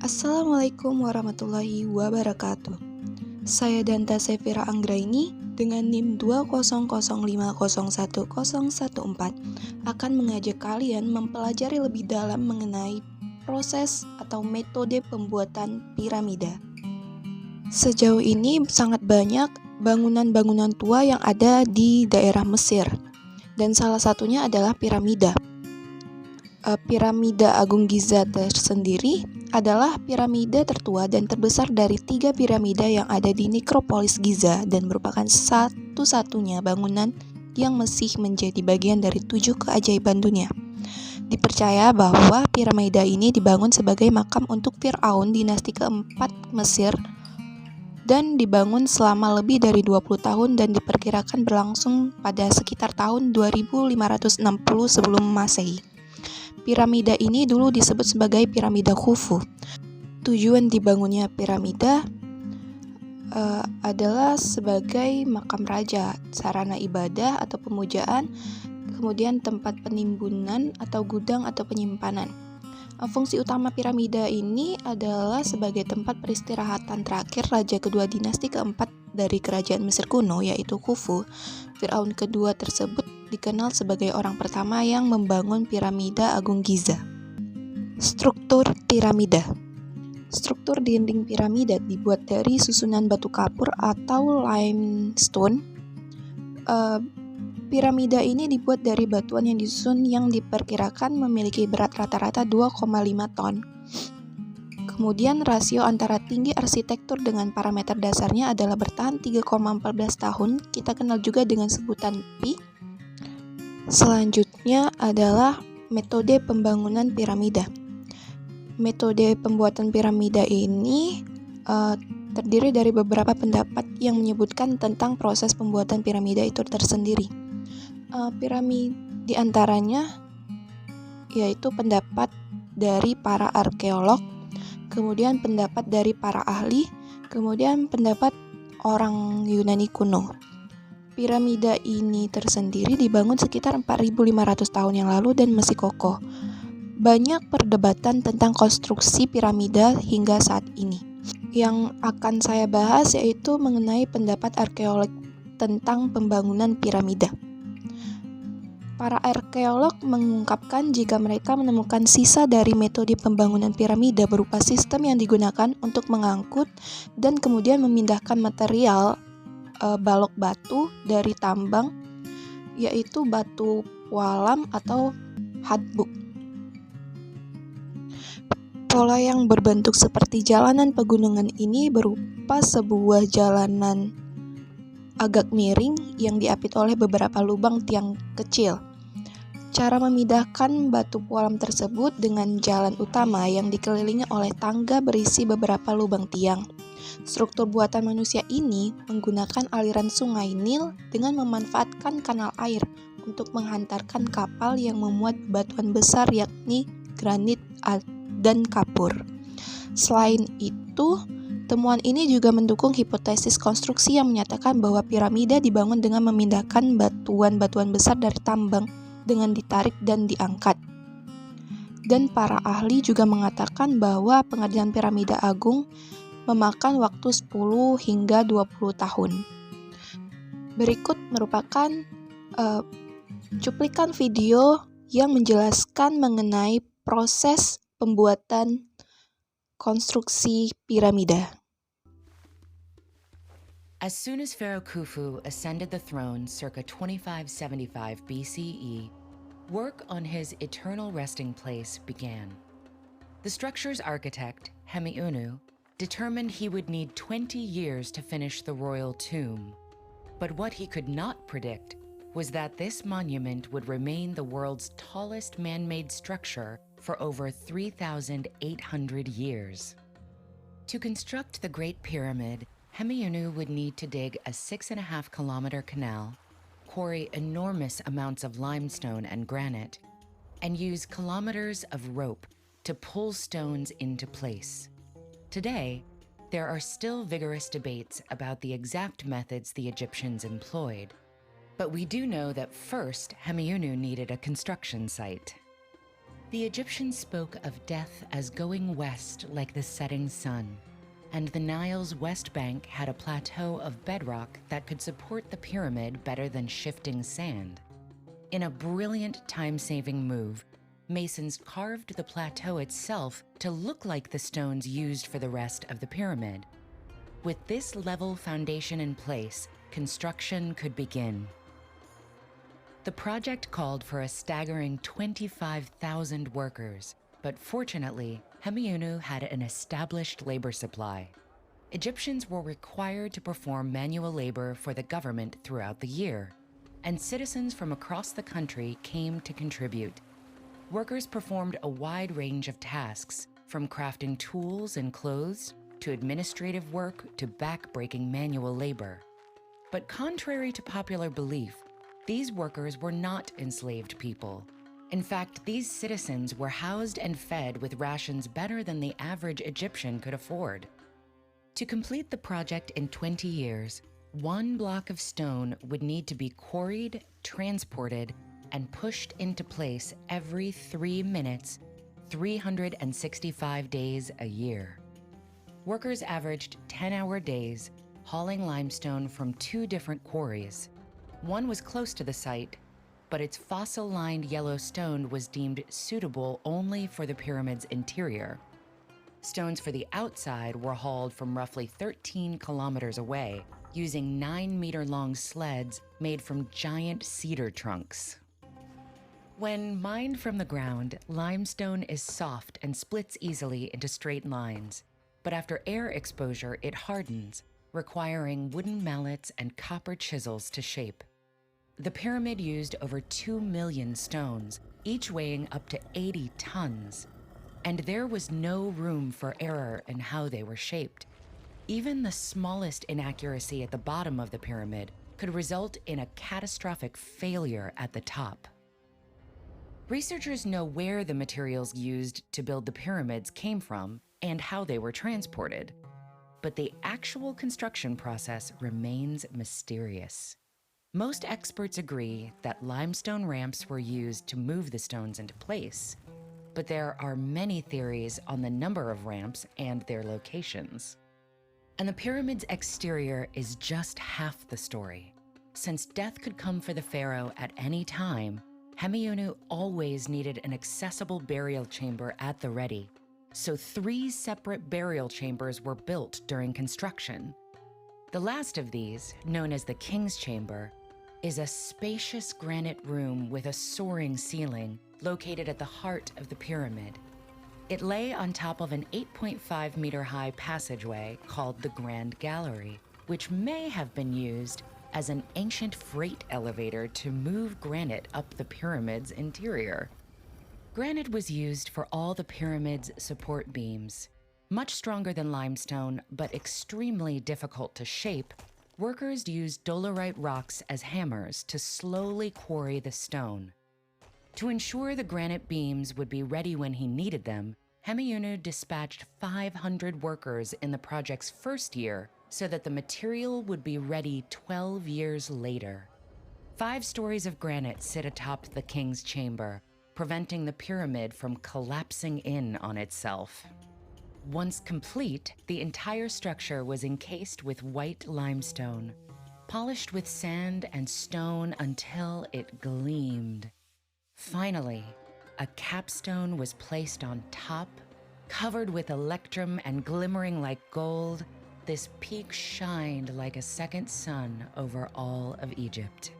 Assalamualaikum warahmatullahi wabarakatuh. Saya Danta Sevira Anggraini dengan NIM 200501014 akan mengajak kalian mempelajari lebih dalam mengenai proses atau metode pembuatan piramida. Sejauh ini sangat banyak bangunan-bangunan tua yang ada di daerah Mesir, dan salah satunya adalah piramida. Piramida Agung Giza tersendiri adalah piramida tertua dan terbesar dari 3 piramida yang ada di nekropolis Giza dan merupakan satu-satunya bangunan yang masih menjadi bagian dari 7 keajaiban dunia. Dipercaya bahwa piramida ini dibangun sebagai makam untuk Fir'aun dinasti keempat Mesir dan dibangun selama lebih dari 20 tahun dan diperkirakan berlangsung pada sekitar tahun 2560 sebelum Masehi. Piramida ini dulu disebut sebagai piramida Khufu. Tujuan dibangunnya piramida adalah sebagai makam raja, sarana ibadah atau pemujaan, kemudian tempat penimbunan atau gudang atau penyimpanan. Fungsi utama piramida ini adalah sebagai tempat peristirahatan terakhir raja kedua dinasti keempat dari kerajaan Mesir kuno, yaitu Khufu. Fir'aun kedua tersebut dikenal sebagai orang pertama yang membangun piramida Agung Giza. Struktur piramida. Struktur dinding piramida dibuat dari susunan batu kapur atau limestone. Piramida ini dibuat dari batuan yang disusun yang diperkirakan memiliki berat rata-rata 2,5 ton. Kemudian rasio antara tinggi arsitektur dengan parameter dasarnya adalah bertahan 3,14 tahun. Kita kenal juga dengan sebutan pi. Selanjutnya adalah metode pembangunan piramida. Metode pembuatan piramida ini terdiri dari beberapa pendapat yang menyebutkan tentang proses pembuatan piramida itu tersendiri. Piramida di antaranya yaitu pendapat dari para arkeolog, kemudian pendapat dari para ahli, kemudian pendapat orang Yunani kuno. Piramida ini tersendiri dibangun sekitar 4.500 tahun yang lalu dan masih kokoh. Banyak perdebatan tentang konstruksi piramida hingga saat ini. Yang akan saya bahas yaitu mengenai pendapat arkeolog tentang pembangunan piramida. Para arkeolog mengungkapkan jika mereka menemukan sisa dari metode pembangunan piramida berupa sistem yang digunakan untuk mengangkut dan kemudian memindahkan material balok batu dari tambang, yaitu batu pualam atau hadbuk. Pola yang berbentuk seperti jalanan pegunungan ini berupa sebuah jalanan agak miring yang diapit oleh beberapa lubang tiang kecil. Cara memindahkan batu pualam tersebut dengan jalan utama yang dikelilingi oleh tangga berisi beberapa lubang tiang. Struktur buatan manusia ini menggunakan aliran sungai Nil dengan memanfaatkan kanal air untuk menghantarkan kapal yang memuat batuan besar yakni granit dan kapur. Selain itu, temuan ini juga mendukung hipotesis konstruksi yang menyatakan bahwa piramida dibangun dengan memindahkan batuan-batuan besar dari tambang dengan ditarik dan diangkat. Dan para ahli juga mengatakan bahwa pengerjaan piramida agung memakan waktu 10 hingga 20 tahun. Berikut merupakan cuplikan video yang menjelaskan mengenai proses pembuatan konstruksi piramida. As soon as Pharaoh Khufu ascended the throne circa 2575 BCE, work on his eternal resting place began. The structure's architect, Hemiunu, determined he would need 20 years to finish the royal tomb. But what he could not predict was that this monument would remain the world's tallest man-made structure for over 3,800 years. To construct the Great Pyramid, Hemiunu would need to dig a 6.5-kilometer canal, quarry enormous amounts of limestone and granite, and use kilometers of rope to pull stones into place. Today, there are still vigorous debates about the exact methods the Egyptians employed, but we do know that first Hemiunu needed a construction site. The Egyptians spoke of death as going west like the setting sun, and the Nile's west bank had a plateau of bedrock that could support the pyramid better than shifting sand. In a brilliant time-saving move, masons carved the plateau itself to look like the stones used for the rest of the pyramid. With this level foundation in place, construction could begin. The project called for a staggering 25,000 workers, but fortunately, Hemiunu had an established labor supply. Egyptians were required to perform manual labor for the government throughout the year, and citizens from across the country came to contribute. Workers performed a wide range of tasks, from crafting tools and clothes to administrative work to back-breaking manual labor. But contrary to popular belief, these workers were not enslaved people. In fact, these citizens were housed and fed with rations better than the average Egyptian could afford. To complete the project in 20 years, one block of stone would need to be quarried, transported, and pushed into place every 3 minutes, 365 days a year. Workers averaged 10-hour days, hauling limestone from 2 different quarries. One was close to the site, but its fossil-lined yellow stone was deemed suitable only for the pyramid's interior. Stones for the outside were hauled from roughly 13 kilometers away, using 9-meter-long sleds made from giant cedar trunks. When mined from the ground, limestone is soft and splits easily into straight lines, but after air exposure, it hardens, requiring wooden mallets and copper chisels to shape. The pyramid used over 2 million stones, each weighing up to 80 tons. And there was no room for error in how they were shaped. Even the smallest inaccuracy at the bottom of the pyramid could result in a catastrophic failure at the top. Researchers know where the materials used to build the pyramids came from and how they were transported, but the actual construction process remains mysterious. Most experts agree that limestone ramps were used to move the stones into place, but there are many theories on the number of ramps and their locations. And the pyramid's exterior is just half the story. Since death could come for the pharaoh at any time, Hemiunu always needed an accessible burial chamber at the ready. So 3 separate burial chambers were built during construction. The last of these, known as the King's Chamber, is a spacious granite room with a soaring ceiling located at the heart of the pyramid. It lay on top of an 8.5-meter-high passageway called the Grand Gallery, which may have been used as an ancient freight elevator to move granite up the pyramid's interior. Granite was used for all the pyramid's support beams. Much stronger than limestone, but extremely difficult to shape, workers used dolerite rocks as hammers to slowly quarry the stone. To ensure the granite beams would be ready when he needed them, Hemiunu dispatched 500 workers in the project's first year so that the material would be ready 12 years later. 5 stories of granite sit atop the king's chamber, preventing the pyramid from collapsing in on itself. Once complete, the entire structure was encased with white limestone, polished with sand and stone until it gleamed. Finally, a capstone was placed on top, covered with electrum and glimmering like gold. This peak shined like a second sun over all of Egypt.